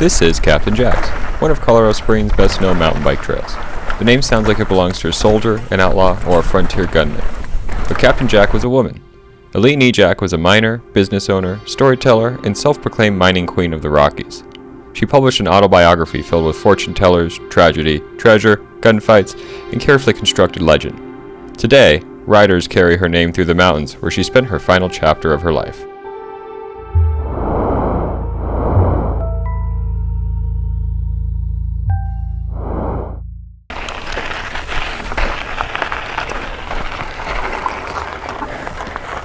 This is Captain Jack's, one of Colorado Springs' best-known mountain bike trails. The name sounds like it belongs to a soldier, an outlaw, or a frontier gunman. But Captain Jack was a woman. Eileen E. Jack was a miner, business owner, storyteller, and self-proclaimed mining queen of the Rockies. She published an autobiography filled with fortune tellers, tragedy, treasure, gunfights, and carefully constructed legend. Today, riders carry her name through the mountains where she spent her final chapter of her life.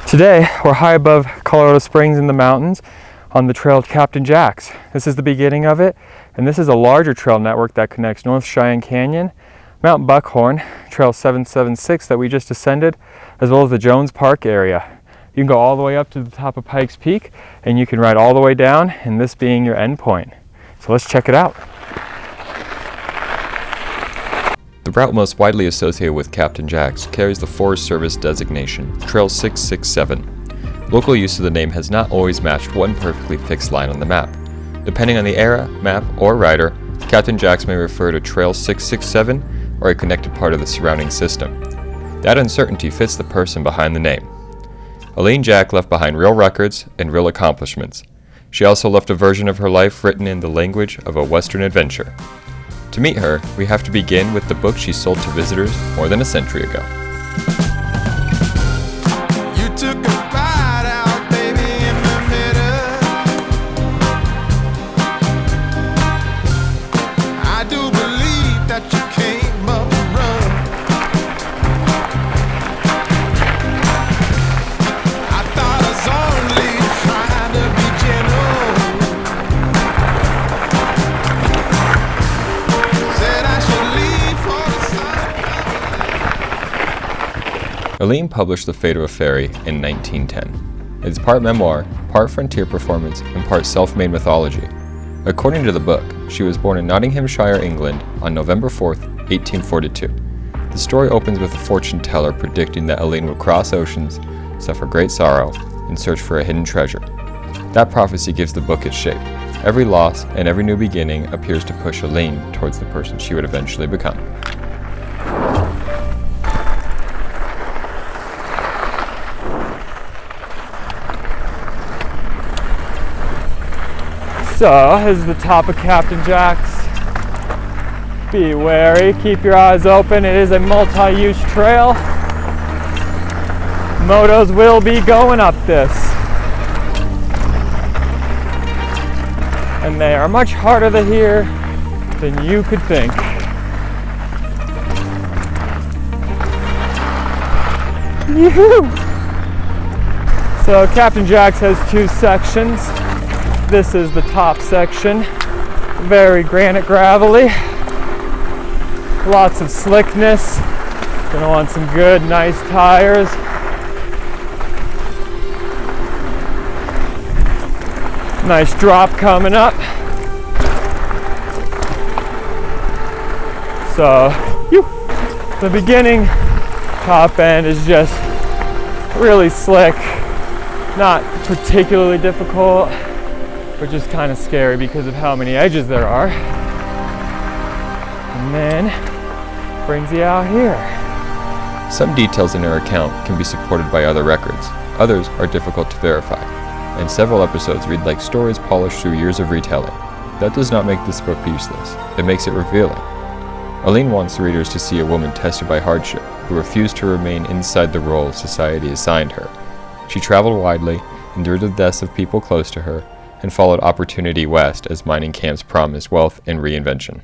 Today, we're high above Colorado Springs in the mountains on the trail to Captain Jack's. This is the beginning of it, and this is a larger trail network that connects North Cheyenne Canyon, Mount Buckhorn, Trail 776 that we just ascended, as well as the Jones Park area. You can go all the way up to the top of Pikes Peak, and you can ride all the way down, and this being your end point. So let's check it out. The route most widely associated with Captain Jack's carries the Forest Service designation, Trail 667. Local use of the name has not always matched one perfectly fixed line on the map. Depending on the era, map, or rider, Captain Jack's may refer to Trail 667 or a connected part of the surrounding system. That uncertainty fits the person behind the name. Eileen Jack left behind real records and real accomplishments. She also left a version of her life written in the language of a Western adventure. To meet her, we have to begin with the book she sold to visitors more than a century ago. You took a bite out, baby, in the middle. I do believe that you came up run. I thought I was only trying to be gentle. Said I should leave for the sun. Eileen published The Fate of a Fairy in 1910. It's part memoir, part frontier performance, and part self-made mythology. According to the book, she was born in Nottinghamshire, England on November 4th, 1842. The story opens with a fortune teller predicting that Eileen would cross oceans, suffer great sorrow, and search for a hidden treasure. That prophecy gives the book its shape. Every loss and every new beginning appears to push Eileen towards the person she would eventually become. So, this is the top of Captain Jack's. Be wary, keep your eyes open. It is a multi-use trail. Motos will be going up this. And they are much harder to hear than you could think. Yoo-hoo! So Captain Jack's has two sections. This is the top section, very granite gravelly, lots of slickness. Gonna want some good, nice tires. Nice drop coming up. So, the beginning top end is just really slick, not particularly difficult, but just kind of scary because of how many edges there are. And then brings you out here. Some details in her account can be supported by other records. Others are difficult to verify. And several episodes read like stories polished through years of retelling. That does not make this book useless. It makes it revealing. Eileen wants readers to see a woman tested by hardship, who refused to remain inside the role society assigned her. She traveled widely, endured the deaths of people close to her, and followed opportunity west as mining camps promised wealth and reinvention.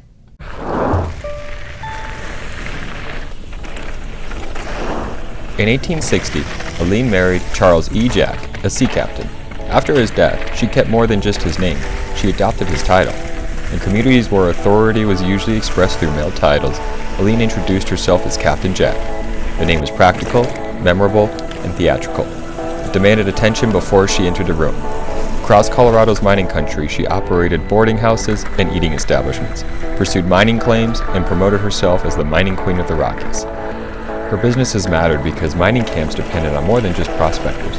In 1860, Eileen married Charles E. Jack, a sea captain. After his death, she kept more than just his name. She adopted his title. In communities where authority was usually expressed through male titles, Eileen introduced herself as Captain Jack. The name was practical, memorable, and theatrical. It demanded attention before she entered the room. Across Colorado's mining country, she operated boarding houses and eating establishments, pursued mining claims, and promoted herself as the mining queen of the Rockies. Her businesses mattered because mining camps depended on more than just prospectors.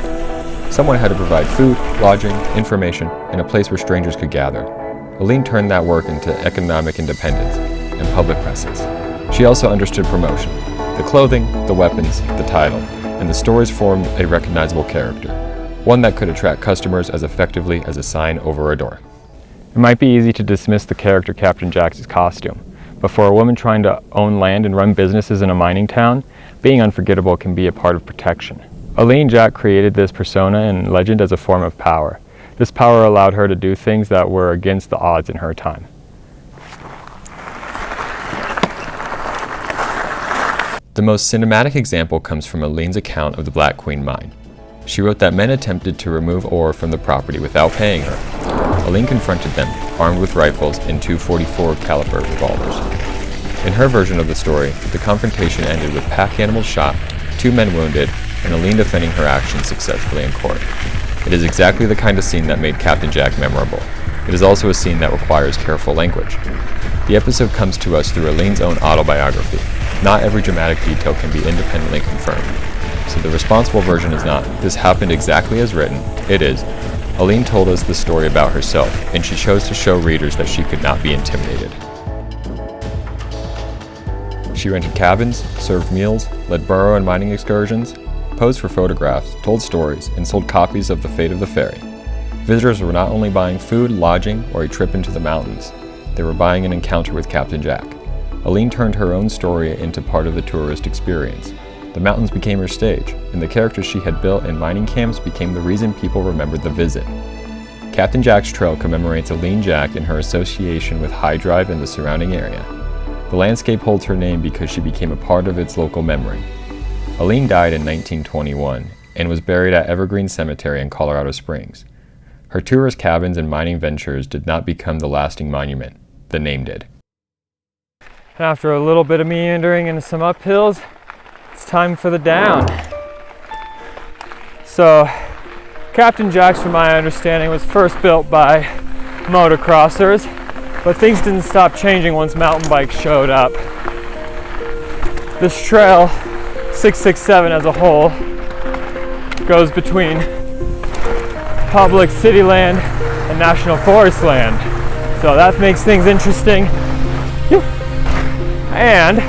Someone had to provide food, lodging, information, and a place where strangers could gather. Aline turned that work into economic independence and public presence. She also understood promotion. The clothing, the weapons, the title, and the stories formed a recognizable character, one that could attract customers as effectively as a sign over a door. It might be easy to dismiss the character Captain Jack's costume, but for a woman trying to own land and run businesses in a mining town, being unforgettable can be a part of protection. Aline Jack created this persona and legend as a form of power. This power allowed her to do things that were against the odds in her time. The most cinematic example comes from Aline's account of the Black Queen mine. She wrote that men attempted to remove ore from the property without paying her. Aline confronted them, armed with rifles and two .44 caliber revolvers. In her version of the story, the confrontation ended with pack animals shot, 2 men wounded, and Aline defending her actions successfully in court. It is exactly the kind of scene that made Captain Jack memorable. It is also a scene that requires careful language. The episode comes to us through Aline's own autobiography. Not every dramatic detail can be independently confirmed. So the responsible version is not, this happened exactly as written. It is, Aline told us the story about herself, and she chose to show readers that she could not be intimidated. She rented cabins, served meals, led burro and mining excursions, posed for photographs, told stories, and sold copies of The Fate of the Ferry. Visitors were not only buying food, lodging, or a trip into the mountains, they were buying an encounter with Captain Jack. Aline turned her own story into part of the tourist experience. The mountains became her stage, and the characters she had built in mining camps became the reason people remembered the visit. Captain Jack's Trail commemorates Aline Jack in her association with High Drive and the surrounding area. The landscape holds her name because she became a part of its local memory. Aline died in 1921 and was buried at Evergreen Cemetery in Colorado Springs. Her tourist cabins and mining ventures did not become the lasting monument. The name did. And after a little bit of meandering into some uphills, it's time for the down. So, Captain Jack's, from my understanding, was first built by motocrossers, but things didn't stop changing once mountain bikes showed up. This trail, 667 as a whole, goes between public city land and national forest land. So that makes things interesting. And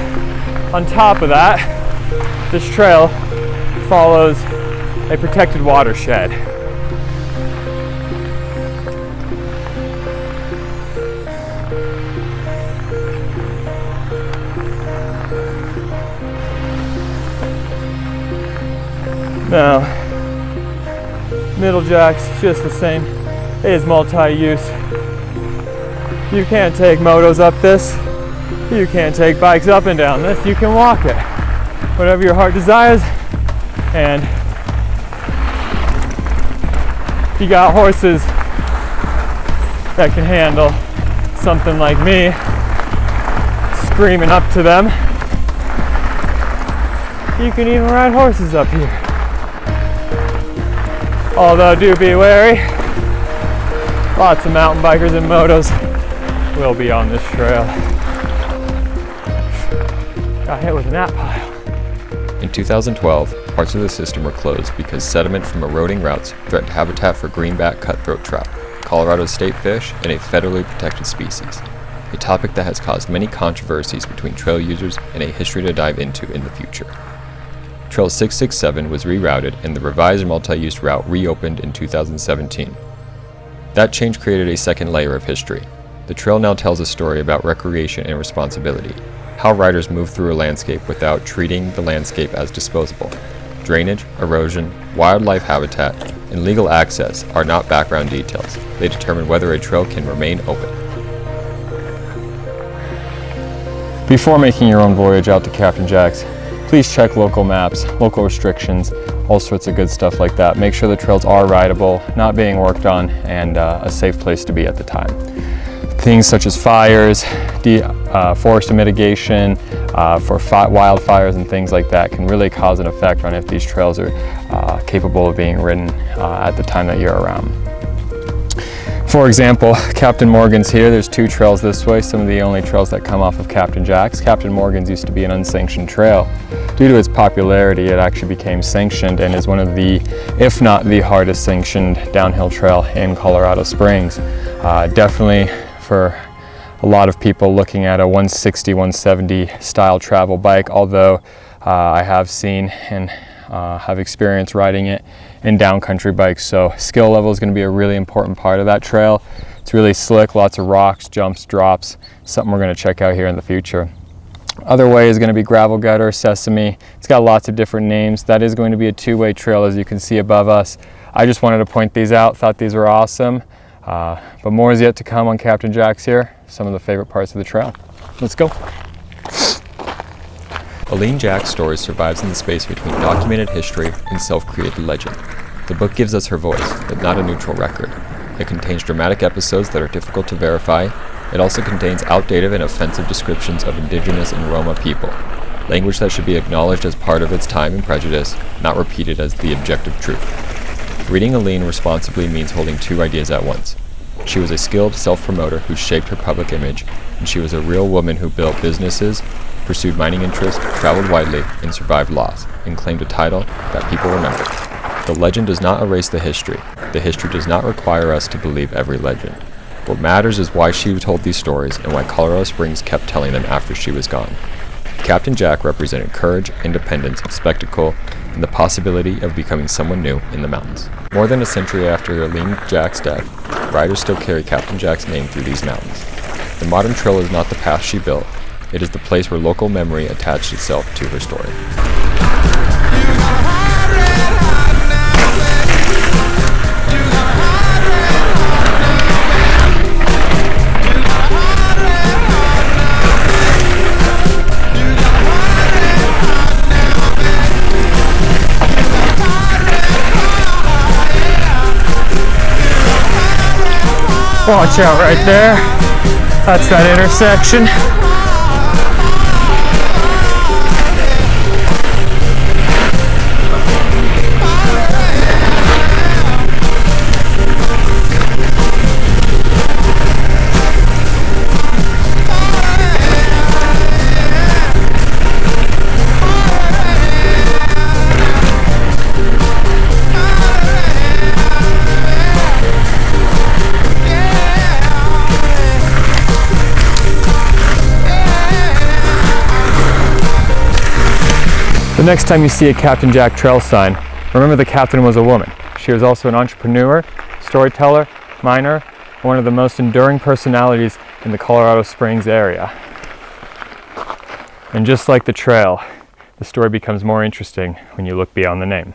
on top of that, this trail follows a protected watershed. Now, Middle Jack's just the same. It is multi-use. You can't take motos up this. You can't take bikes up and down this. You can walk it. Whatever your heart desires. And if you got horses that can handle something like me screaming up to them, you can even ride horses up here. Although do be wary, lots of mountain bikers and motos will be on this trail. Got hit with a gnat pile. In 2012, parts of the system were closed because sediment from eroding routes threatened habitat for greenback cutthroat trout, Colorado's state fish, and a federally protected species, a topic that has caused many controversies between trail users and a history to dive into in the future. Trail 667 was rerouted and the revised multi-use route reopened in 2017. That change created a second layer of history. The trail now tells a story about recreation and responsibility, how riders move through a landscape without treating the landscape as disposable. Drainage, erosion, wildlife habitat, and legal access are not background details. They determine whether a trail can remain open. Before making your own voyage out to Captain Jack's, please check local maps, local restrictions, all sorts of good stuff like that. Make sure the trails are rideable, not being worked on, and a safe place to be at the time. Things such as fires, forest mitigation, for wildfires and things like that can really cause an effect on if these trails are capable of being ridden at the time that you're around. For example, Captain Morgan's here. There's 2 trails this way, some of the only trails that come off of Captain Jack's. Captain Morgan's used to be an unsanctioned trail. Due to its popularity, it actually became sanctioned and is one of the, if not the hardest sanctioned downhill trail in Colorado Springs. Definitely for a lot of people looking at a 160, 170 style travel bike, although I have seen and have experience riding it in downcountry bikes, so skill level is going to be a really important part of that trail. It's really slick, lots of rocks, jumps, drops, something we're going to check out here in the future. Other way is going to be gravel gutter, sesame. It's got lots of different names. That is going to be a two-way trail, as you can see above us. I just wanted to point these out, thought these were awesome. But more is yet to come on Captain Jack's here. Some of the favorite parts of the trail. Let's go. Aline Jack's story survives in the space between documented history and self-created legend. The book gives us her voice, but not a neutral record. It contains dramatic episodes that are difficult to verify. It also contains outdated and offensive descriptions of Indigenous and Roma people, language that should be acknowledged as part of its time and prejudice, not repeated as the objective truth. Reading Aline responsibly means holding two ideas at once. She was a skilled self-promoter who shaped her public image, and she was a real woman who built businesses, pursued mining interests, traveled widely, and survived loss, and claimed a title that people remember. The legend does not erase the history. The history does not require us to believe every legend. What matters is why she told these stories and why Colorado Springs kept telling them after she was gone. Captain Jack represented courage, independence, spectacle, and the possibility of becoming someone new in the mountains. More than a century after Aline Jack's death, riders still carry Captain Jack's name through these mountains. The modern trail is not the path she built. It is the place where local memory attached itself to her story. Watch out right there. That's that intersection. The next time you see a Captain Jack trail sign, remember the captain was a woman. She was also an entrepreneur, storyteller, miner, and one of the most enduring personalities in the Colorado Springs area. And just like the trail, the story becomes more interesting when you look beyond the name.